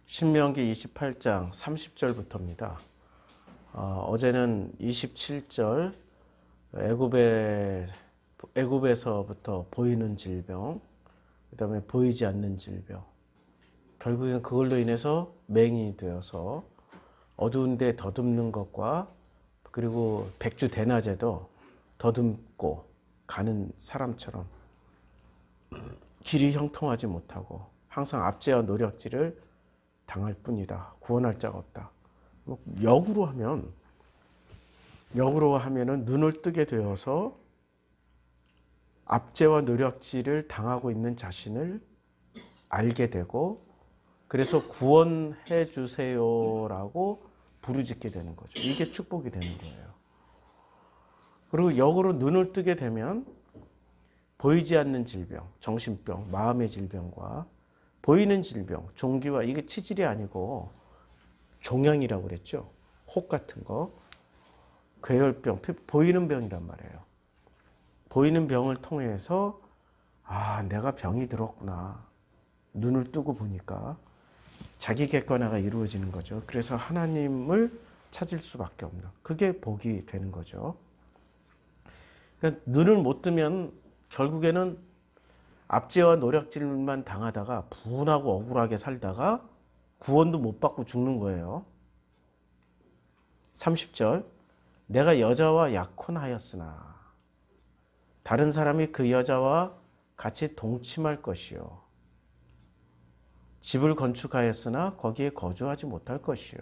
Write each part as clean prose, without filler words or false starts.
신명기 28장 30절부터입니다. 어제는 27절 애굽에서부터 보이는 질병, 그 다음에 보이지 않는 질병, 결국엔 그걸로 인해서 맹인이 되어서 어두운 데 더듬는 것과 그리고 백주 대낮에도 더듬고 가는 사람처럼 길이 형통하지 못하고 항상 압제와 노략질을 당할 뿐이다. 구원할 자가 없다. 역으로 하면은 눈을 뜨게 되어서 압제와 노략질을 당하고 있는 자신을 알게 되고, 그래서 구원해 주세요라고 부르짖게 되는 거죠. 이게 축복이 되는 거예요. 그리고 역으로 눈을 뜨게 되면 보이지 않는 질병, 정신병, 마음의 질병과 보이는 질병, 종기와, 이게 치질이 아니고 종양이라고 그랬죠. 혹 같은 거, 괴혈병, 보이는 병이란 말이에요. 보이는 병을 통해서 내가 병이 들었구나. 눈을 뜨고 보니까 자기 객관화가 이루어지는 거죠. 그래서 하나님을 찾을 수밖에 없는, 그게 복이 되는 거죠. 그러니까 눈을 못 뜨면 결국에는 압제와 노략질만 당하다가 분하고 억울하게 살다가 구원도 못 받고 죽는 거예요. 30절, 내가 여자와 약혼하였으나 다른 사람이 그 여자와 같이 동침할 것이요, 집을 건축하였으나 거기에 거주하지 못할 것이요,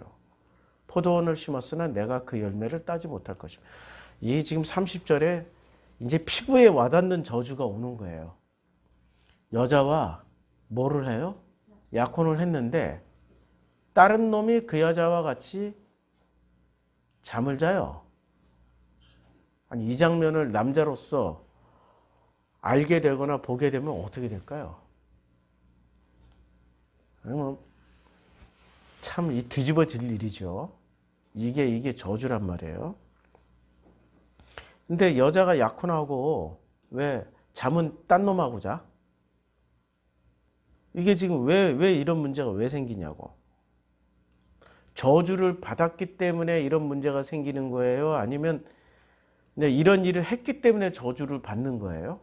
포도원을 심었으나 내가 그 열매를 따지 못할 것이요. 이게 지금 30절에 이제 피부에 와닿는 저주가 오는 거예요. 여자와 뭐를 해요? 약혼을 했는데 다른 놈이 그 여자와 같이 잠을 자요. 아니, 이 장면을 남자로서 알게 되거나 보게 되면 어떻게 될까요? 참 이 뒤집어질 일이죠. 이게 저주란 말이에요. 근데 여자가 약혼하고 왜 잠은 딴 놈하고 자? 이게 지금 왜 이런 문제가 왜 생기냐고. 저주를 받았기 때문에 이런 문제가 생기는 거예요? 아니면 이런 일을 했기 때문에 저주를 받는 거예요?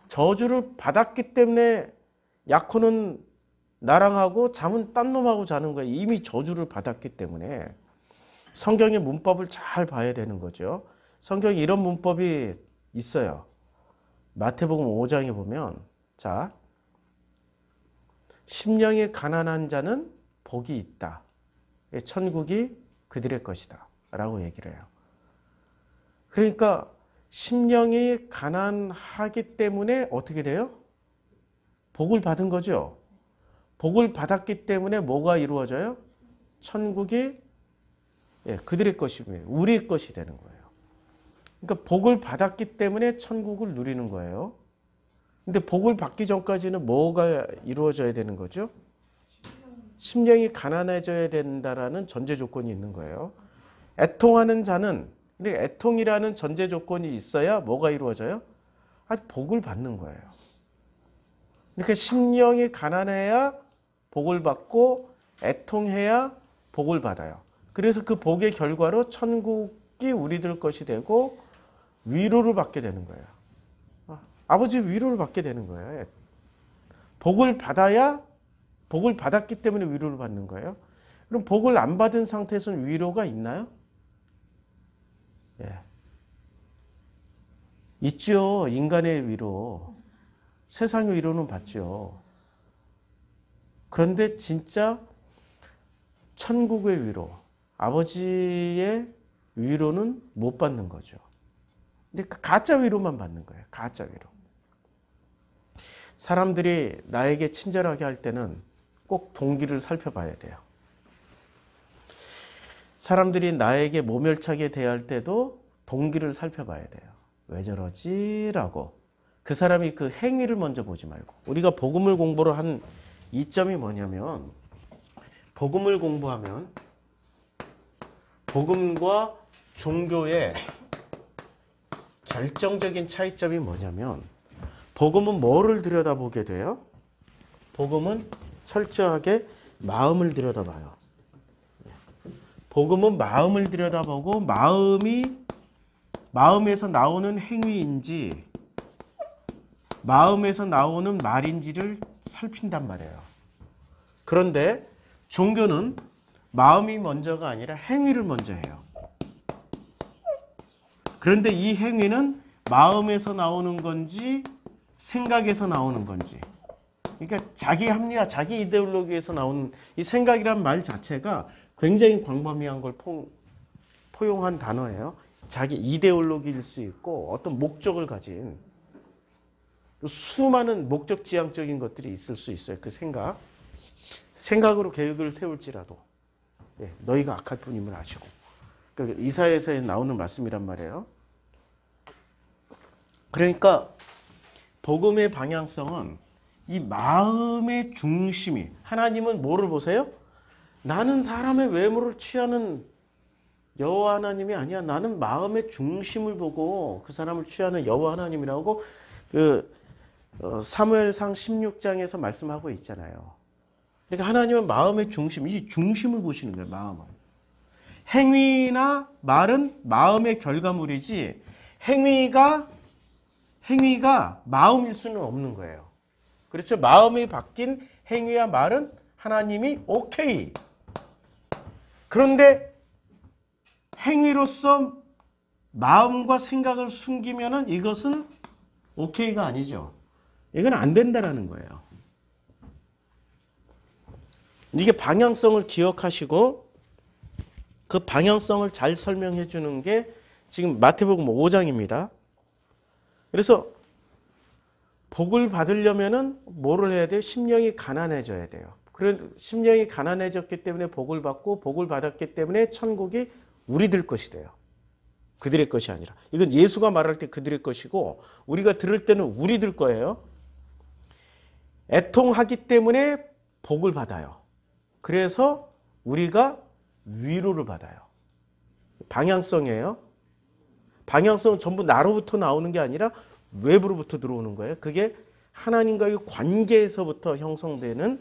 저주를 받았기 때문에 약혼은 나랑 하고 잠은 딴 놈하고 자는 거예요. 이미 저주를 받았기 때문에. 성경의 문법을 잘 봐야 되는 거죠. 성경에 이런 문법이 있어요. 마태복음 5장에 보면, 자, 심령이 가난한 자는 복이 있다. 천국이 그들의 것이다. 라고 얘기를 해요. 그러니까 심령이 가난하기 때문에 어떻게 돼요? 복을 받은 거죠. 복을 받았기 때문에 뭐가 이루어져요? 천국이 그들의 것이면 우리의 것이 되는 거예요. 그러니까 복을 받았기 때문에 천국을 누리는 거예요. 근데 복을 받기 전까지는 뭐가 이루어져야 되는 거죠? 심령이 가난해져야 된다라는 전제 조건이 있는 거예요. 애통하는 자는, 애통이라는 전제 조건이 있어야 뭐가 이루어져요? 복을 받는 거예요. 그러니까 심령이 가난해야 복을 받고 애통해야 복을 받아요. 그래서 그 복의 결과로 천국이 우리들 것이 되고 위로를 받게 되는 거예요. 아버지 위로를 받게 되는 거예요. 복을 받아야, 복을 받았기 때문에 위로를 받는 거예요. 그럼 복을 안 받은 상태에서는 위로가 있나요? 있죠. 인간의 위로. 세상의 위로는 받죠. 그런데 진짜 천국의 위로, 아버지의 위로는 못 받는 거죠. 근데 가짜 위로만 받는 거예요. 가짜 위로. 사람들이 나에게 친절하게 할 때는 꼭 동기를 살펴봐야 돼요. 사람들이 나에게 모멸차게 대할 때도 동기를 살펴봐야 돼요. 왜 저러지? 라고. 그 사람이 그 행위를 먼저 보지 말고. 우리가 복음을 공부를 한 이점이 뭐냐면, 복음을 공부하면 복음과 종교의 결정적인 차이점이 뭐냐면, 복음은 뭐를 들여다보게 돼요? 복음은 철저하게 마음을 들여다봐요. 복음은 마음을 들여다보고 마음에서 나오는 행위인지 마음에서 나오는 말인지를 살핀단 말이에요. 그런데 종교는 마음이 먼저가 아니라 행위를 먼저 해요. 그런데 이 행위는 마음에서 나오는 건지 생각에서 나오는 건지, 그러니까 자기 합리화, 자기 이데올로기에서 나오는 이 생각이란 말 자체가 굉장히 광범위한 걸 포용한 단어예요. 자기 이데올로기일 수 있고 어떤 목적을 가진 수많은 목적 지향적인 것들이 있을 수 있어요. 그 생각으로 계획을 세울지라도 너희가 악할 뿐임을 아시고. 그러니까 이사야서에 나오는 말씀이란 말이에요. 그러니까 복음의 방향성은 이 마음의 중심이, 하나님은 뭐를 보세요? 나는 사람의 외모를 취하는 여호와 하나님이 아니야. 나는 마음의 중심을 보고 그 사람을 취하는 여호와 하나님이라고 사무엘상 16장에서 말씀하고 있잖아요. 그러니까 하나님은 마음의 중심, 이 중심을 보시는 거예요. 마음은. 행위나 말은 마음의 결과물이지 행위가 마음일 수는 없는 거예요. 그렇죠? 마음이 바뀐 행위와 말은 하나님이 오케이. 그런데 행위로서 마음과 생각을 숨기면은 이것은 오케이가 아니죠. 이건 안 된다라는 거예요. 이게 방향성을 기억하시고 그 방향성을 잘 설명해 주는 게 지금 마태복음 5장입니다. 그래서 복을 받으려면은 뭐를 해야 돼요? 심령이 가난해져야 돼요. 그런 심령이 가난해졌기 때문에 복을 받고 복을 받았기 때문에 천국이 우리들 것이 돼요. 그들의 것이 아니라. 이건 예수가 말할 때 그들의 것이고 우리가 들을 때는 우리들 거예요. 애통하기 때문에 복을 받아요. 그래서 우리가 위로를 받아요. 방향성이에요. 방향성은 전부 나로부터 나오는 게 아니라 외부로부터 들어오는 거예요. 그게 하나님과의 관계에서부터 형성되는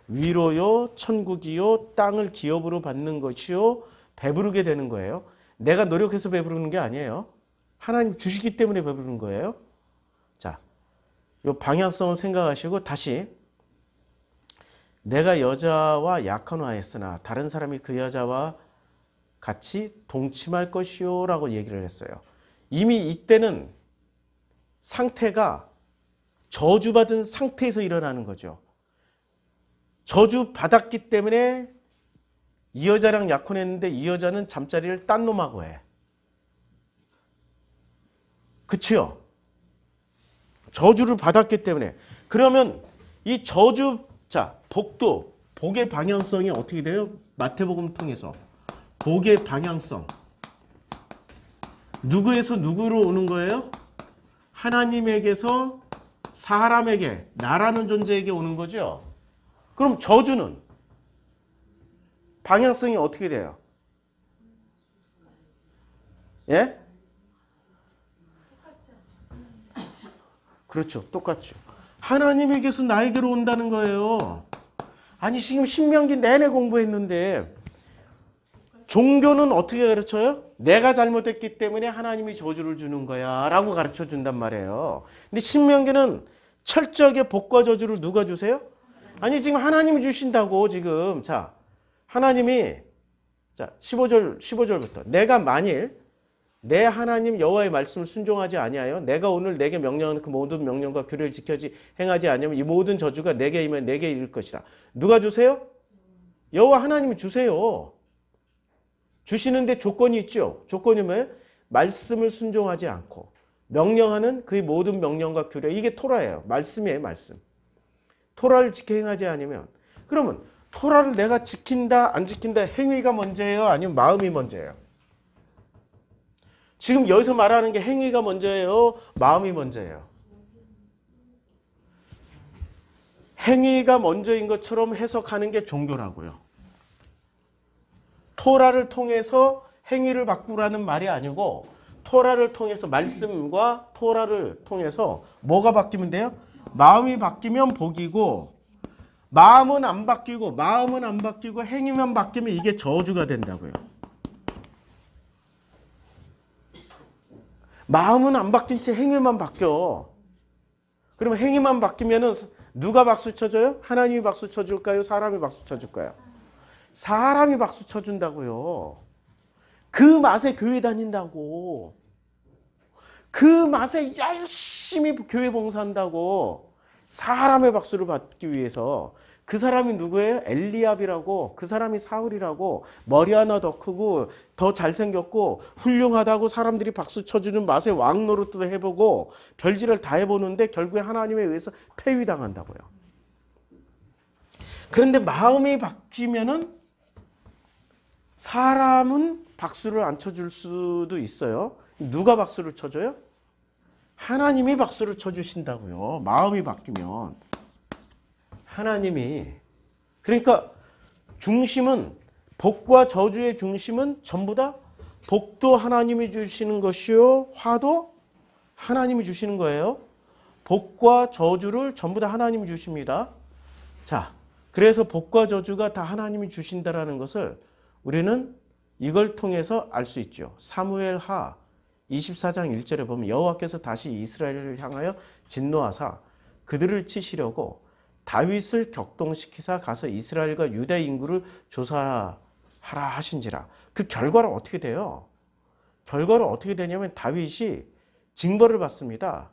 위로요, 천국이요, 땅을 기업으로 받는 것이요, 배부르게 되는 거예요. 내가 노력해서 배부르는 게 아니에요. 하나님 주시기 때문에 배부르는 거예요. 자, 이 방향성을 생각하시고 다시 내가 여자와 약혼하였으나 다른 사람이 그 여자와 같이 동침할 것이요 라고 얘기를 했어요. 이미 이때는 상태가 저주받은 상태에서 일어나는 거죠. 저주받았기 때문에 이 여자랑 약혼했는데 이 여자는 잠자리를 딴 놈하고 해. 그치요? 저주를 받았기 때문에. 그러면 이 복도, 복의 방향성이 어떻게 돼요? 마태복음 통해서. 복의 방향성. 누구에서 누구로 오는 거예요? 하나님에게서 사람에게, 나라는 존재에게 오는 거죠. 그럼 저주는 방향성이 어떻게 돼요? 예? 그렇죠. 똑같죠. 하나님에게서 나에게로 온다는 거예요. 아니 지금 신명기 내내 공부했는데 종교는 어떻게 가르쳐요? 내가 잘못했기 때문에 하나님이 저주를 주는 거야 라고 가르쳐 준단 말이에요. 근데 신명기는 철저하게 복과 저주를 누가 주세요? 아니 지금 하나님이 주신다고 지금. 자, 하나님이 15절부터 내가 만일 내 하나님 여호와의 말씀을 순종하지 아니하여 내가 오늘 내게 명령하는 그 모든 명령과 규례를 지켜지 행하지 아니하면 이 모든 저주가 내게 임하여 내게 이를 것이다. 누가 주세요? 여호와 하나님이 주세요. 주시는데 조건이 있죠. 조건이 뭐예요? 말씀을 순종하지 않고 명령하는 그의 모든 명령과 규례. 이게 토라예요. 말씀이에요. 말씀. 토라를 지켜 행하지 않으면, 그러면 토라를 내가 지킨다 안 지킨다 행위가 먼저예요? 아니면 마음이 먼저예요? 지금 여기서 말하는 게 행위가 먼저예요? 마음이 먼저예요? 행위가 먼저인 것처럼 해석하는 게 종교라고요. 토라를 통해서 행위를 바꾸라는 말이 아니고 토라를 통해서 말씀과 토라를 통해서 뭐가 바뀌면 돼요? 마음이 바뀌면 복이고 마음은 안 바뀌고 행위만 바뀌면 이게 저주가 된다고요. 마음은 안 바뀐 채 행위만 바뀌어. 그러면 행위만 바뀌면은 누가 박수 쳐줘요? 하나님이 박수 쳐줄까요? 사람이 박수 쳐줄까요? 사람이 박수 쳐준다고요. 그 맛에 교회 다닌다고. 그 맛에 열심히 교회 봉사한다고. 사람의 박수를 받기 위해서. 그 사람이 누구예요? 엘리압이라고. 그 사람이 사울이라고. 머리 하나 더 크고 더 잘생겼고 훌륭하다고 사람들이 박수 쳐주는 맛에 왕 노릇도 해보고 별짓을 다 해보는데 결국에 하나님에 의해서 폐위당한다고요. 그런데 마음이 바뀌면은 사람은 박수를 안 쳐줄 수도 있어요. 누가 박수를 쳐줘요? 하나님이 박수를 쳐주신다고요. 마음이 바뀌면. 하나님이. 그러니까 중심은, 복과 저주의 중심은 전부 다 복도 하나님이 주시는 것이요, 화도 하나님이 주시는 거예요. 복과 저주를 전부 다 하나님이 주십니다. 자, 그래서 복과 저주가 다 하나님이 주신다라는 것을 우리는 이걸 통해서 알 수 있죠. 사무엘하 24장 1절에 보면 여호와께서 다시 이스라엘을 향하여 진노하사 그들을 치시려고 다윗을 격동시키사 가서 이스라엘과 유대 인구를 조사하라 하신지라. 그 결과는 어떻게 돼요? 결과는 어떻게 되냐면 다윗이 징벌을 받습니다.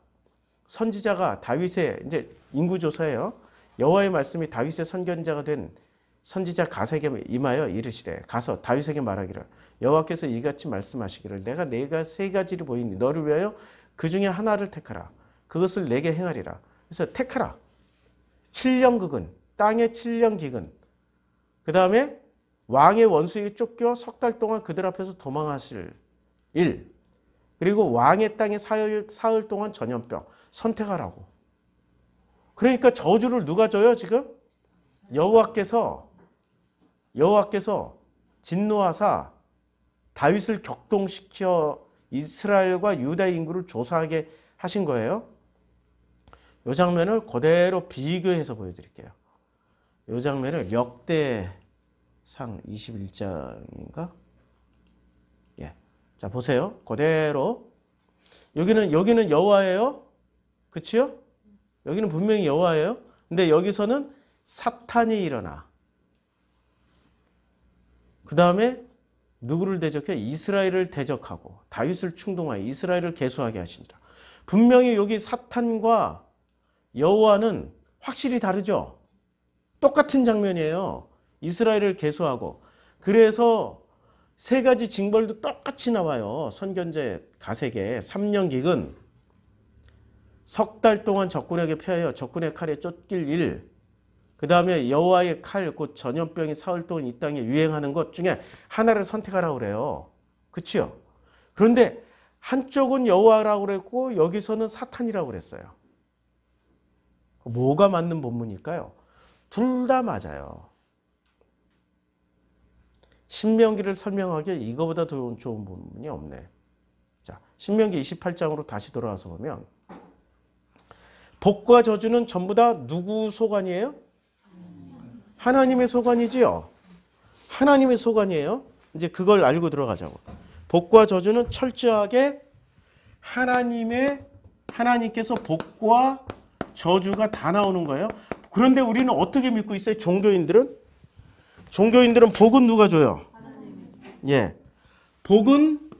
선지자가 다윗의 이제 인구 조사예요. 여호와의 말씀이 다윗의 선견자가 된 선지자 갓에게 임하여 이르시되 가서 다윗에게 말하기를 여호와께서 이같이 말씀하시기를 내가 세 가지를 보이니 너를 위하여 그 중에 하나를 택하라. 그것을 내게 행하리라. 그래서 택하라. 7년극은 땅의 7년기근 그 다음에 왕의 원수에게 쫓겨 석 달 동안 그들 앞에서 도망하실 일 그리고 왕의 땅에 사흘 동안 전염병 선택하라고. 그러니까 저주를 누가 줘요 지금? 여호와께서 진노하사 다윗을 격동시켜 이스라엘과 유다 인구를 조사하게 하신 거예요. 이 장면을 그대로 비교해서 보여드릴게요. 이 장면을 역대상 21장인가? 예. 자, 보세요. 그대로. 여기는 여호와예요. 그치요? 여기는 분명히 여호와예요. 근데 여기서는 사탄이 일어나. 그 다음에 누구를 대적해? 이스라엘을 대적하고 다윗을 충동하여 이스라엘을 계수하게 하시니라. 분명히 여기 사탄과 여호와는 확실히 다르죠. 똑같은 장면이에요. 이스라엘을 계수하고. 그래서 세 가지 징벌도 똑같이 나와요. 선견자 갓에게 3년 기근 석 달 동안 적군에게 피하여 적군의 칼에 쫓길 일. 그 다음에 여호와의 칼 곧 전염병이 사흘 동안 이 땅에 유행하는 것 중에 하나를 선택하라고 그래요. 그치요? 그런데 한쪽은 여호와라고 그랬고 여기서는 사탄이라고 그랬어요. 뭐가 맞는 본문일까요? 둘 다 맞아요. 신명기를 설명하기에 이거보다 더 좋은 본문이 없네. 자, 신명기 28장으로 다시 돌아와서 보면 복과 저주는 전부 다 누구 소관이에요? 하나님의 소관이지요. 하나님의 소관이에요. 이제 그걸 알고 들어가자고. 복과 저주는 철저하게 하나님께서 복과 저주가 다 나오는 거예요. 그런데 우리는 어떻게 믿고 있어요? 종교인들은 복은 누가 줘요? 예, 복은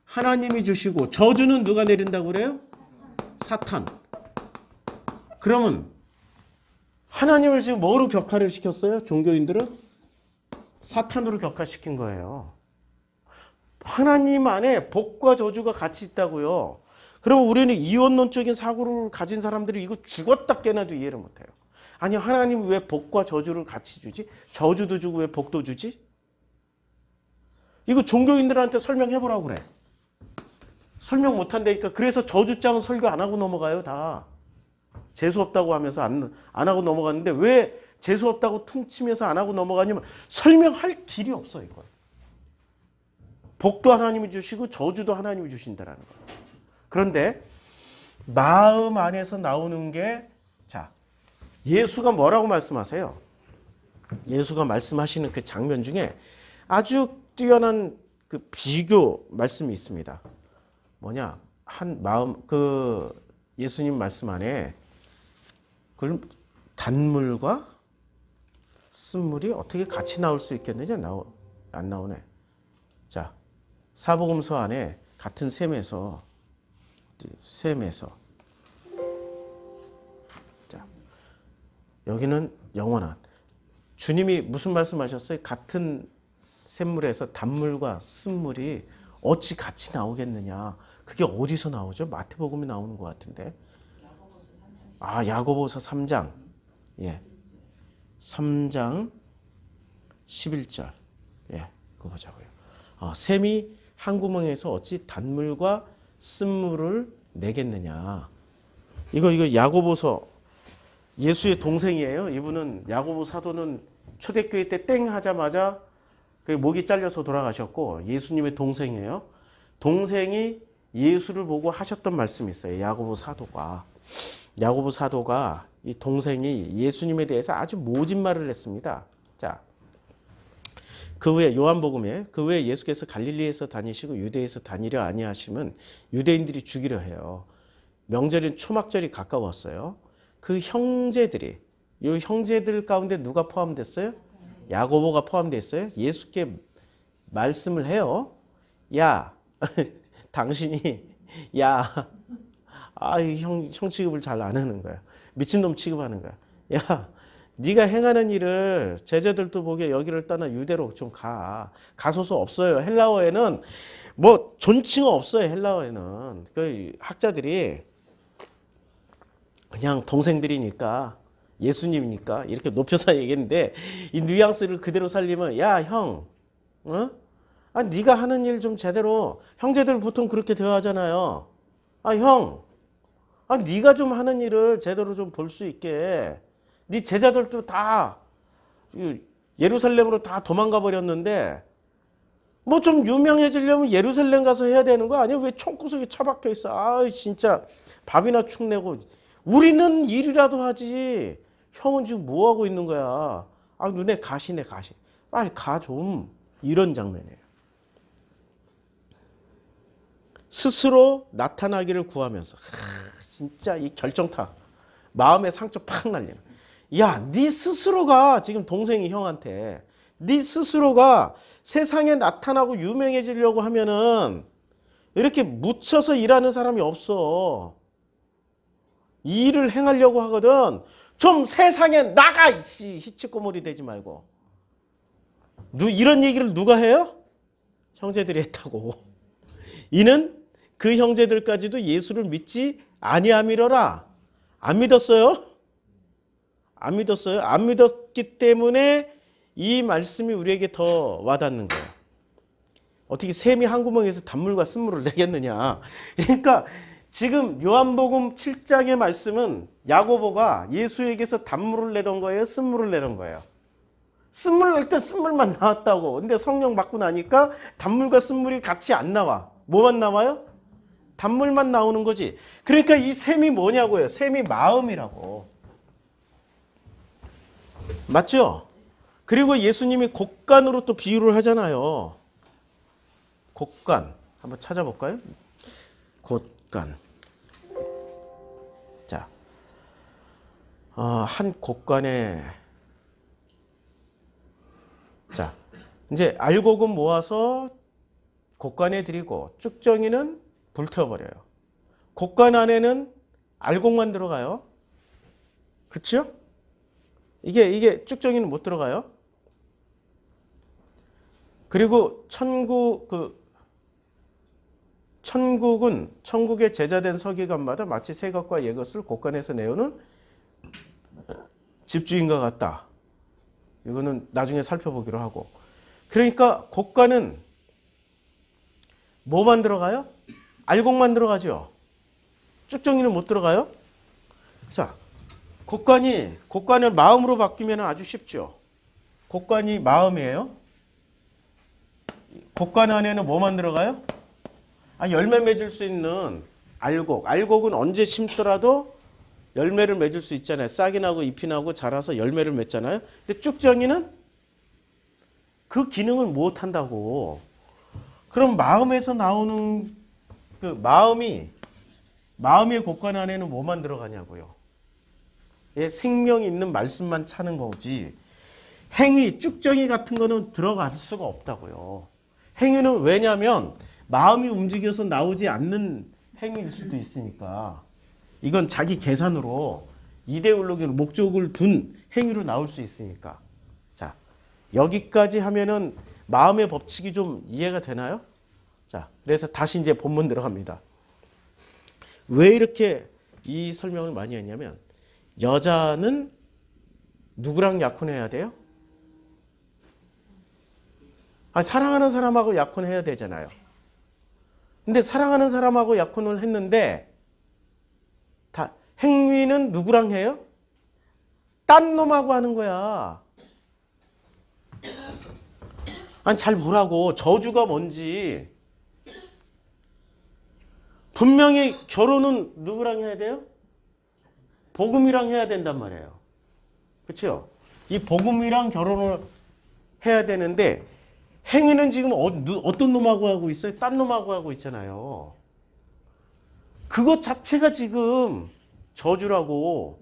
하나님이 주시고 저주는 누가 내린다고 그래요? 사탄. 그러면 하나님을 지금 뭐로 격화를 시켰어요? 종교인들은 사탄으로 격화시킨 거예요. 하나님 안에 복과 저주가 같이 있다고요. 그럼 우리는 이원론적인 사고를 가진 사람들이 이거 죽었다 깨나도 이해를 못해요. 아니 하나님은 왜 복과 저주를 같이 주지? 저주도 주고 왜 복도 주지? 이거 종교인들한테 설명해보라고 그래. 설명 못한다니까. 그래서 저주장은 설교 안 하고 넘어가요. 다. 재수없다고 하면서 안 하고 넘어갔는데 왜 재수없다고 퉁치면서 안 하고 넘어가냐면 설명할 길이 없어 이걸. 복도 하나님이 주시고 저주도 하나님이 주신다라는 거예요. 그런데 마음 안에서 나오는 게 자, 예수가 뭐라고 말씀하세요? 예수가 말씀하시는 그 장면 중에 아주 뛰어난 그 비교 말씀이 있습니다. 뭐냐? 한 마음 그 예수님 말씀 안에 그 단물과 쓴물이 어떻게 같이 나올 수 있겠느냐? 안 나오네. 자, 사복음서 안에 같은 셈에서 자, 여기는 영원한 주님이 무슨 말씀하셨어요? 같은 샘물에서 단물과 쓴물이 어찌 같이 나오겠느냐? 그게 어디서 나오죠? 마태복음에 나오는 것 같은데. 아, 야고보서 3장. 예. 3장 11절. 예. 그거 보자고요. 샘이 한 구멍에서 어찌 단물과 쓴물을 내겠느냐. 이거 야고보서 예수의 동생이에요. 이분은 야고보 사도는 초대교회 때 땡 하자마자 그 목이 잘려서 돌아가셨고 예수님의 동생이에요. 동생이 예수를 보고 하셨던 말씀이 있어요. 야고보 사도가 이 동생이 예수님에 대해서 아주 모진 말을 했습니다. 자, 그 후에 요한복음에 그 후에 예수께서 갈릴리에서 다니시고 유대에서 다니려 아니하시면 유대인들이 죽이려 해요. 명절인 초막절이 가까웠어요. 그 형제들이 이 형제들 가운데 누가 포함됐어요? 야고보가 포함됐어요. 예수께 말씀을 해요. 야, 당신이 형 취급을 잘 안 하는 거야. 미친놈 취급하는 거야. 야, 네가 행하는 일을 제자들도 보게 여기를 떠나 유대로 좀 가. 가소서 없어요. 헬라어에는 뭐 존칭어 없어요. 헬라어에는 그 학자들이 그냥 동생들이니까 예수님이니까 이렇게 높여서 얘기했는데 이 뉘앙스를 그대로 살리면 야, 형, 네가 하는 일 좀 제대로 형제들 보통 그렇게 대화하잖아요. 형, 네가 좀 하는 일을 제대로 좀 볼 수 있게. 네 제자들도 다 예루살렘으로 다 도망가 버렸는데 뭐 좀 유명해지려면 예루살렘 가서 해야 되는 거 아니야? 왜 총구석에 처박혀 있어? 진짜 밥이나 축 내고 우리는 일이라도 하지. 형은 지금 뭐 하고 있는 거야? 눈에 가시네 가시. 빨리 가 좀. 이런 장면이에요. 스스로 나타나기를 구하면서 진짜 이 결정타. 마음의 상처 팍 날리는. 야, 네 스스로가 지금 동생이 형한테 네 스스로가 세상에 나타나고 유명해지려고 하면은 이렇게 묻혀서 일하는 사람이 없어. 이 일을 행하려고 하거든. 좀 세상에 나가! 히치꼬물이 되지 말고. 이런 얘기를 누가 해요? 형제들이 했다고. 이는 그 형제들까지도 예수를 믿지 아니함이로라. 안 믿었어요? 안 믿었어요? 안 믿었기 때문에 이 말씀이 우리에게 더 와닿는 거예요. 어떻게 샘이 한 구멍에서 단물과 쓴물을 내겠느냐. 그러니까 지금 요한복음 7장의 말씀은 야고보가 예수에게서 단물을 내던 거예요? 쓴물을 내던 거예요? 쓴물 낼 때 쓴물만 나왔다고. 근데 성령 받고 나니까 단물과 쓴물이 같이 안 나와. 뭐만 나와요? 단물만 나오는 거지. 그러니까 이 샘이 뭐냐고요? 샘이 마음이라고. 맞죠? 그리고 예수님이 곡간으로 또 비유를 하잖아요. 곡간. 한번 찾아볼까요? 곡간. 자, 한 곡간에 자, 이제 알곡은 모아서 곡간에 드리고 쭉정이는 불태워버려요. 곡간 안에는 알곡만 들어가요. 그렇죠? 이게 쭉정이는 못 들어가요. 그리고 천국은 천국의 제자된 서기관마다 마치 새 것과 옛 것을 곡간에서 내오는 집주인과 같다. 이거는 나중에 살펴보기로 하고. 그러니까 곡간은 뭐만 들어가요? 알곡만 들어가죠. 쭉정이는 못 들어가요. 자, 곡간을 마음으로 바뀌면 아주 쉽죠. 곡간이 마음이에요. 곡간 안에는 뭐만 들어가요? 열매 맺을 수 있는 알곡. 알곡은 언제 심더라도 열매를 맺을 수 있잖아요. 싹이 나고 잎이 나고 자라서 열매를 맺잖아요. 근데 쭉정이는 그 기능을 못 한다고. 그럼 마음에서 나오는 그 마음의 곳간 안에는 뭐만 들어가냐고요. 예, 생명이 있는 말씀만 차는 거지. 행위, 쭉정이 같은 거는 들어갈 수가 없다고요. 행위는 왜냐하면 마음이 움직여서 나오지 않는 행위일 수도 있으니까. 이건 자기 계산으로 이데올로기로 목적을 둔 행위로 나올 수 있으니까. 자, 여기까지 하면은 마음의 법칙이 좀 이해가 되나요? 자, 그래서 다시 이제 본문 들어갑니다. 왜 이렇게 이 설명을 많이 했냐면, 여자는 누구랑 약혼해야 돼요? 사랑하는 사람하고 약혼해야 되잖아요. 근데 사랑하는 사람하고 약혼을 했는데 행위는 누구랑 해요? 딴 놈하고 하는 거야. 아니 잘 보라고. 저주가 뭔지. 분명히 결혼은 누구랑 해야 돼요? 복음이랑 해야 된단 말이에요. 그렇죠? 이 복음이랑 결혼을 해야 되는데 행위는 지금 어떤 놈하고 하고 있어요? 딴 놈하고 하고 있잖아요. 그것 자체가 지금 저주라고.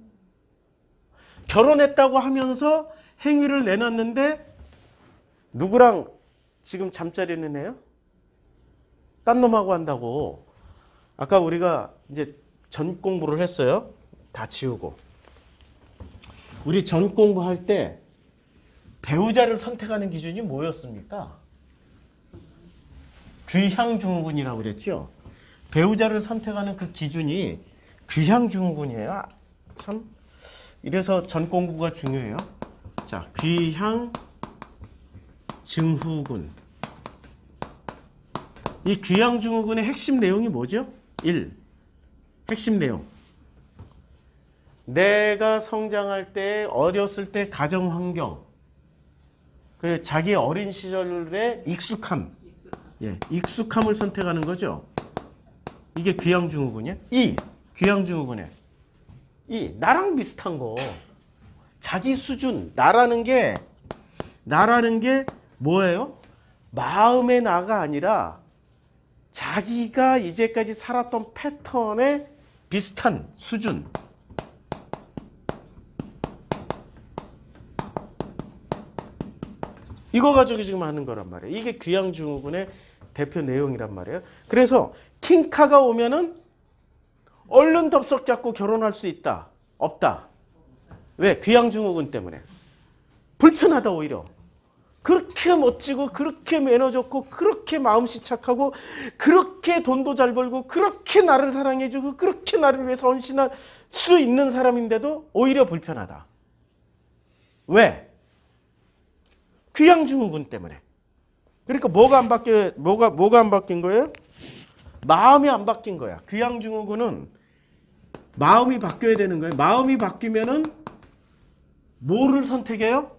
결혼했다고 하면서 행위를 내놨는데 누구랑 지금 잠자리는 해요? 딴 놈하고 한다고. 아까 우리가 이제 전 공부를 했어요. 다 지우고. 우리 전 공부할 때 배우자를 선택하는 기준이 뭐였습니까? 귀향중후군이라고 그랬죠. 배우자를 선택하는 그 기준이 귀향중후군이에요. 참 이래서 전 공부가 중요해요. 자, 귀향증후군. 이 귀향증후군의 핵심 내용이 뭐죠? 1. 핵심 내용. 내가 성장할 때, 어렸을 때 가정환경, 그리고 자기 어린 시절의 익숙함, 예, 익숙함을 선택하는 거죠. 이게 귀향증후군이야. 2. 귀향증후군에 2. 나랑 비슷한 거. 자기 수준. 나라는 게 뭐예요? 마음의 나가 아니라 자기가 이제까지 살았던 패턴에 비슷한 수준. 이거 가지고 지금 하는 거란 말이에요. 이게 귀향증후군의 대표 내용이란 말이에요. 그래서 킹카가 오면은 얼른 덥석 잡고 결혼할 수 있다. 없다. 왜? 귀향증후군 때문에. 불편하다 오히려. 그렇게 멋지고 그렇게 매너 좋고 그렇게 마음씨 착하고 그렇게 돈도 잘 벌고 그렇게 나를 사랑해주고 그렇게 나를 위해서 헌신할 수 있는 사람인데도 오히려 불편하다. 왜? 귀향증후군 때문에. 그러니까 뭐가 안 바뀐 거예요? 마음이 안 바뀐 거야. 귀향증후군은 마음이 바뀌어야 되는 거예요. 마음이 바뀌면은 뭐를 선택해요?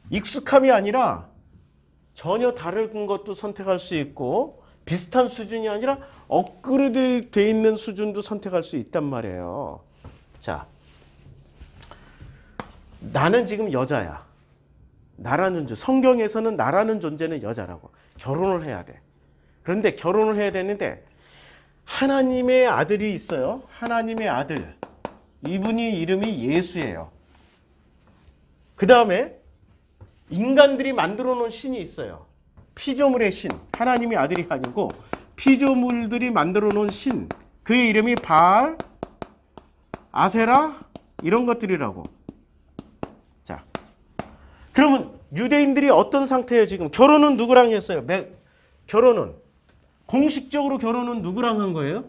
익숙함이 아니라 전혀 다른 것도 선택할 수 있고 비슷한 수준이 아니라 업그레이드 돼 있는 수준도 선택할 수 있단 말이에요. 자, 나는 지금 여자야. 나라는 성경에서는 나라는 존재는 여자라고. 결혼을 해야 돼. 그런데 결혼을 해야 되는데 하나님의 아들이 있어요. 하나님의 아들. 이분이 이름이 예수예요. 그 다음에 인간들이 만들어 놓은 신이 있어요. 피조물의 신. 하나님의 아들이 아니고 피조물들이 만들어 놓은 신. 그의 이름이 바알, 아세라 이런 것들이라고. 자, 그러면 유대인들이 어떤 상태예요 지금? 결혼은 누구랑 했어요? 결혼은 공식적으로 결혼은 누구랑 한 거예요?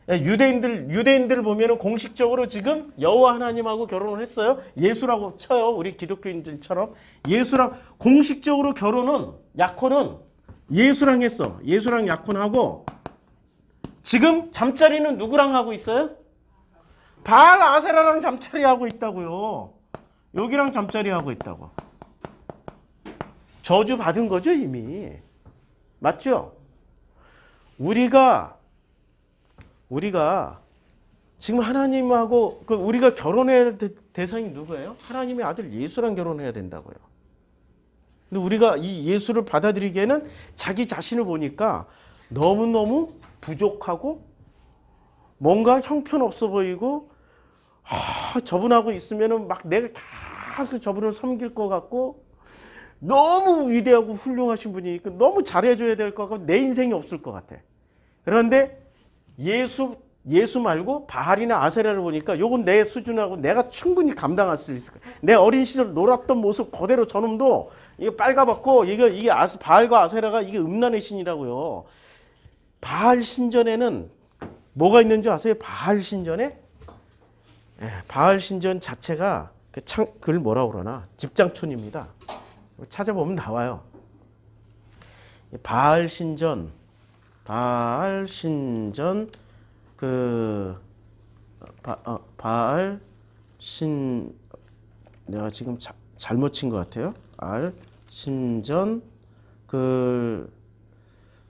유대인들 보면은 공식적으로 지금 여호와 하나님하고 결혼을 했어요. 예수라고 쳐요. 우리 기독교인들처럼 예수랑 공식적으로 약혼은 예수랑 했어. 예수랑 약혼하고 지금 잠자리는 누구랑 하고 있어요? 바알 아세라랑 잠자리 하고 있다고요. 여기랑 잠자리 하고 있다고. 저주 받은 거죠 이미. 맞죠? 우리가 지금 하나님하고 우리가 결혼해야 될 대상이 누구예요? 하나님의 아들 예수랑 결혼해야 된다고요. 근데 우리가 이 예수를 받아들이기에는 자기 자신을 보니까 너무너무 부족하고 뭔가 형편없어 보이고 저분하고 있으면은 막 내가 계속 저분을 섬길 것 같고 너무 위대하고 훌륭하신 분이니까 너무 잘해줘야 될 것 같고 내 인생이 없을 것 같아. 그런데 예수 말고 바알이나 아세라를 보니까 요건 내 수준하고 내가 충분히 감당할 수 있을 거야. 내 어린 시절 놀았던 모습 그대로 저놈도 이거 빨가봤고 이게 바알과 아세라가 이게 음란의 신이라고요. 바알 신전에는 뭐가 있는 줄 아세요? 바알 신전에 바알 신전 자체가 그걸 뭐라고 그러나 집장촌입니다. 찾아보면 나와요. 바알 신전 내가 지금 잘못 친 것 같아요. 바알 신전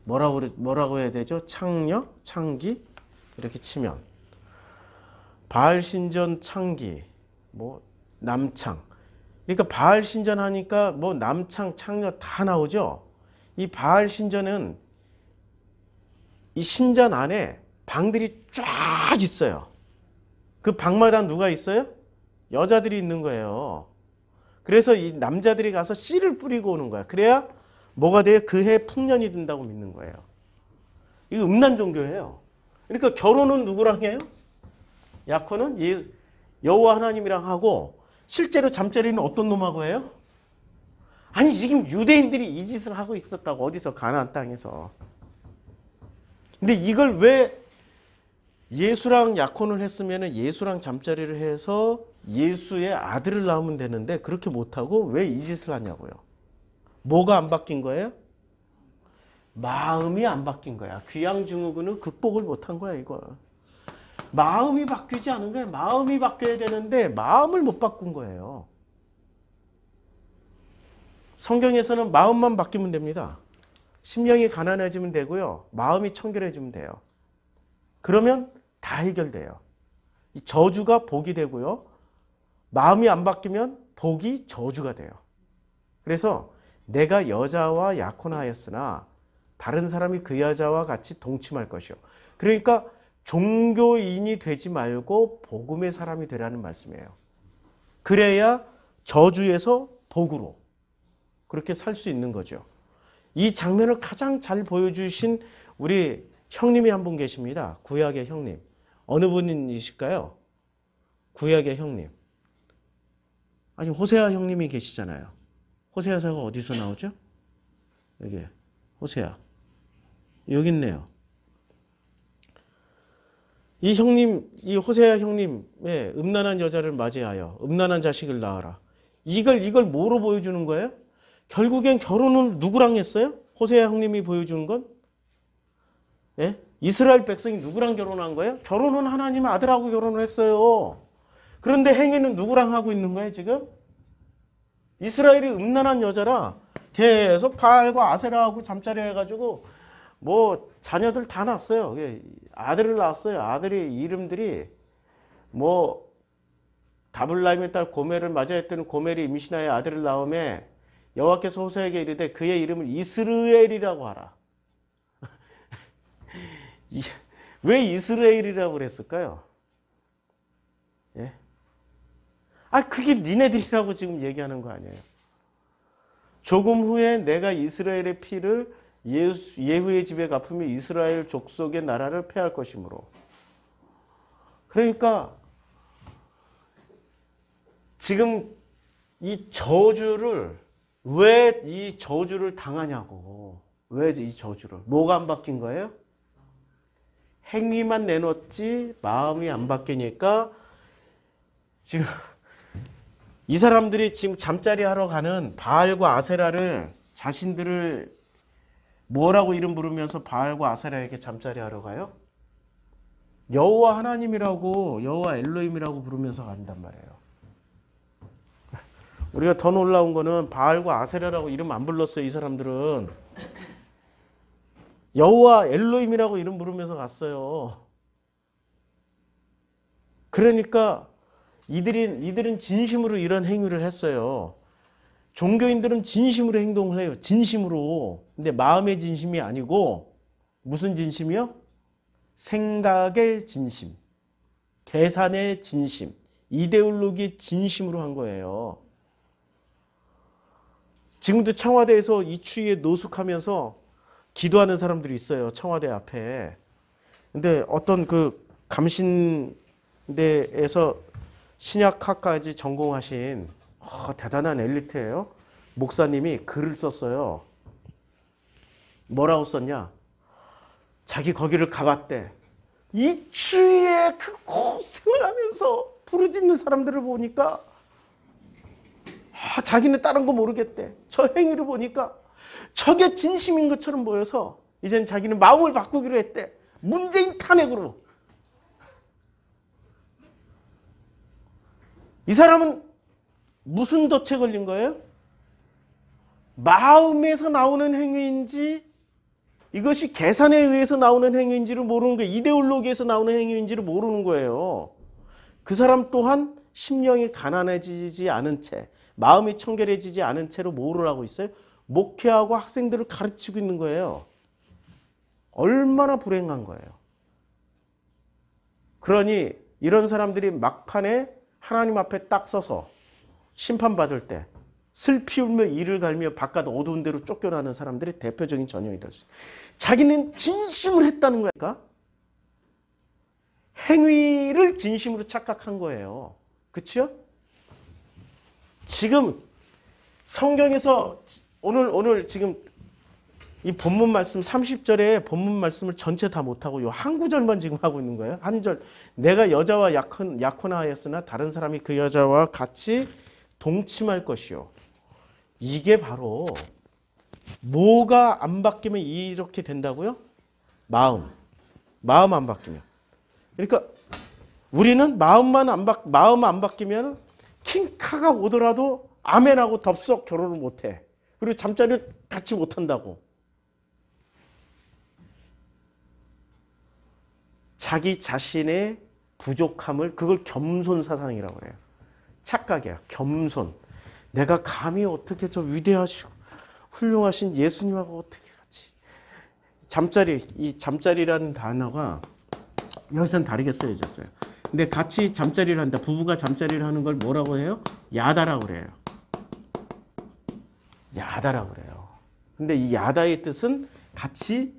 뭐라고 해야 되죠? 창기 이렇게 치면 바알 신전 창기 뭐 남창. 그러니까 바알 신전 하니까 뭐 남창 창녀 다 나오죠. 이 바알 신전은 이 신전 안에 방들이 쫙 있어요. 그 방마다 누가 있어요? 여자들이 있는 거예요. 그래서 이 남자들이 가서 씨를 뿌리고 오는 거야. 그래야 뭐가 돼요? 그해 풍년이 든다고 믿는 거예요. 이거 음란 종교예요. 그러니까 결혼은 누구랑 해요? 야코는 여호와 하나님이랑 하고 실제로 잠자리는 어떤 놈하고 해요? 아니 지금 유대인들이 이 짓을 하고 있었다고 어디서 가나안 땅에서. 근데 이걸 왜 예수랑 약혼을 했으면 예수랑 잠자리를 해서 예수의 아들을 낳으면 되는데 그렇게 못하고 왜 이 짓을 하냐고요. 뭐가 안 바뀐 거예요? 마음이 안 바뀐 거야. 귀양증후군은 극복을 못한 거야 이걸. 마음이 바뀌지 않은 거예요. 마음이 바뀌어야 되는데 마음을 못 바꾼 거예요. 성경에서는 마음만 바뀌면 됩니다. 심령이 가난해지면 되고요. 마음이 청결해지면 돼요. 그러면 다 해결돼요. 이 저주가 복이 되고요. 마음이 안 바뀌면 복이 저주가 돼요. 그래서 내가 여자와 약혼하였으나 다른 사람이 그 여자와 같이 동침할 것이요. 그러니까 종교인이 되지 말고 복음의 사람이 되라는 말씀이에요. 그래야 저주에서 복으로 그렇게 살 수 있는 거죠. 이 장면을 가장 잘 보여주신 우리 형님이 한 분 계십니다. 구약의 형님. 어느 분이실까요? 구약의 형님. 아니 호세아 형님이 계시잖아요. 호세아서가 어디서 나오죠? 여기 호세아. 여기 있네요. 이 형님, 이 호세아 형님의 음란한 여자를 맞이하여 음란한 자식을 낳아라. 이걸 뭐로 보여주는 거예요? 결국엔 결혼은 누구랑 했어요? 호세아 형님이 보여주는 건? 예? 이스라엘 백성이 누구랑 결혼한 거예요? 결혼은 하나님의 아들하고 결혼을 했어요. 그런데 행위는 누구랑 하고 있는 거예요, 지금? 이스라엘이 음란한 여자라 계속 바알과 아세라하고 잠자리 해가지고 뭐 자녀들 다 낳았어요. 아들을 낳았어요. 아들이 이름들이 뭐 다블라임의 딸 고멜을 맞이했더니 고멜이 임신하여 아들을 낳음에 여호와께서 호세아에게 이르되 그의 이름을 이스르엘이라고 하라. 왜 이스라엘이라고 그랬을까요? 예? 그게 니네들이라고 지금 얘기하는 거 아니에요. 조금 후에 내가 이스라엘의 피를 예후의 집에 갚으며 이스라엘 족속의 나라를 폐할 것이므로. 그러니까 지금 이 저주를 왜 이 저주를 당하냐고. 왜 이 저주를. 뭐가 안 바뀐 거예요? 행위만 내놓지 마음이 안 바뀌니까 지금 이 사람들이 지금 잠자리 하러 가는 바알과 아세라를 자신들을 뭐라고 이름 부르면서 바알과 아세라에게 잠자리 하러 가요? 여호와 하나님이라고 여호와 엘로힘이라고 부르면서 간단 말이에요. 우리가 더 놀라운 거는 바알과 아세라라고 이름 안 불렀어요. 이 사람들은 여호와 엘로힘이라고 이름 부르면서 갔어요. 그러니까 이들은 진심으로 이런 행위를 했어요. 종교인들은 진심으로 행동을 해요. 진심으로. 근데 마음의 진심이 아니고 무슨 진심이요? 생각의 진심, 계산의 진심, 이데올로기의 진심으로 한 거예요. 지금도 청와대에서 이 추위에 노숙하면서 기도하는 사람들이 있어요. 청와대 앞에. 근데 어떤 그 감신대에서 신약학까지 전공하신 대단한 엘리트예요. 목사님이 글을 썼어요. 뭐라고 썼냐? 자기 거기를 가봤대. 이 추위에 그 고생을 하면서 부르짖는 사람들을 보니까 자기는 다른 거 모르겠대. 저 행위를 보니까 저게 진심인 것처럼 보여서 이젠 자기는 마음을 바꾸기로 했대. 문재인 탄핵으로. 이 사람은 무슨 덫에 걸린 거예요? 마음에서 나오는 행위인지 이것이 계산에 의해서 나오는 행위인지를 모르는 거예요. 이데올로기에서 나오는 행위인지를 모르는 거예요. 그 사람 또한 심령이 가난해지지 않은 채, 마음이 청결해지지 않은 채로 뭐를 하고 있어요? 목회하고 학생들을 가르치고 있는 거예요. 얼마나 불행한 거예요. 그러니 이런 사람들이 막판에 하나님 앞에 딱 서서 심판받을 때 슬피 울며 이를 갈며 바깥 어두운 데로 쫓겨나는 사람들이 대표적인 전형이 될 수 있어요. 자기는 진심을 했다는 거니까 행위를 진심으로 착각한 거예요. 그렇죠? 지금 성경에서 오늘 지금 이 본문 말씀 30절에 본문 말씀을 전체 다 못하고 요 한 구절만 지금 하고 있는 거예요. 한 절. 내가 여자와 약혼하였으나 다른 사람이 그 여자와 같이 동침할 것이요. 이게 바로 뭐가 안 바뀌면 이렇게 된다고요? 마음 안 바뀌면. 그러니까 우리는 마음 안 바뀌면 킹카가 오더라도 아멘하고 덥석 결혼을 못해. 그리고 잠자리를 같이 못한다고. 자기 자신의 부족함을 그걸 겸손사상이라고 해요. 착각이야. 겸손. 내가 감히 어떻게 저 위대하시고 훌륭하신 예수님하고 어떻게 같이 이 잠자리라는 단어가 여기서는 다르게 쓰여졌어요. 근데 같이 잠자리를 한다. 부부가 잠자리를 하는 걸 뭐라고 해요? 야다라고 그래요. 야다라고 그래요. 근데 이 야다의 뜻은 같이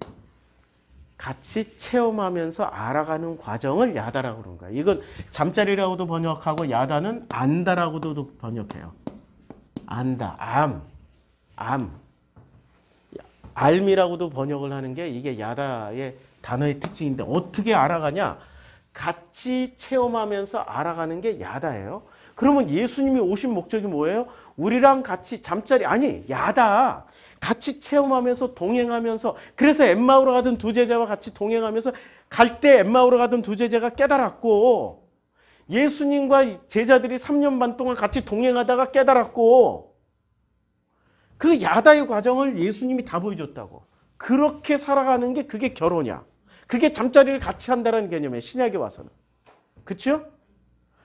체험하면서 알아가는 과정을 야다라고 그런 거예요. 이건 잠자리라고도 번역하고 야다는 안다라고도 번역해요. 안다, 알미라고도 번역을 하는 게 이게 야다의 단어의 특징인데 어떻게 알아가냐? 같이 체험하면서 알아가는 게 야다예요. 그러면 예수님이 오신 목적이 뭐예요? 우리랑 같이 야다. 같이 체험하면서 동행하면서 그래서 엠마오로 가던 두 제자와 같이 동행하면서 갈 때 엠마오로 가던 두 제자가 깨달았고 예수님과 제자들이 3년 반 동안 같이 동행하다가 깨달았고 그 야다의 과정을 예수님이 다 보여줬다고. 그렇게 살아가는 게 그게 결혼이야. 그게 잠자리를 같이 한다는 개념이에요. 신약에 와서는. 그렇죠?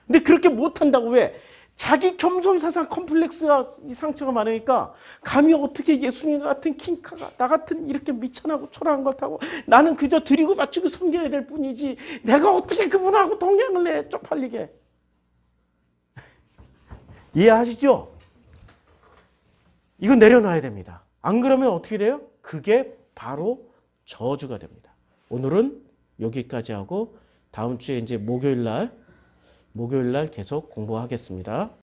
근데 그렇게 못한다고. 왜? 자기 겸손사상 컴플렉스가 이 상처가 많으니까 감히 어떻게 예수님 같은 킹카가 나 같은 이렇게 미천하고 초라한 것 하고 나는 그저 드리고 바치고 섬겨야 될 뿐이지 내가 어떻게 그분하고 동행을 해 쪽팔리게. 이해하시죠? 이건 내려놔야 됩니다. 안 그러면 어떻게 돼요? 그게 바로 저주가 됩니다. 오늘은 여기까지 하고 다음 주에 이제 목요일 날 계속 공부하겠습니다.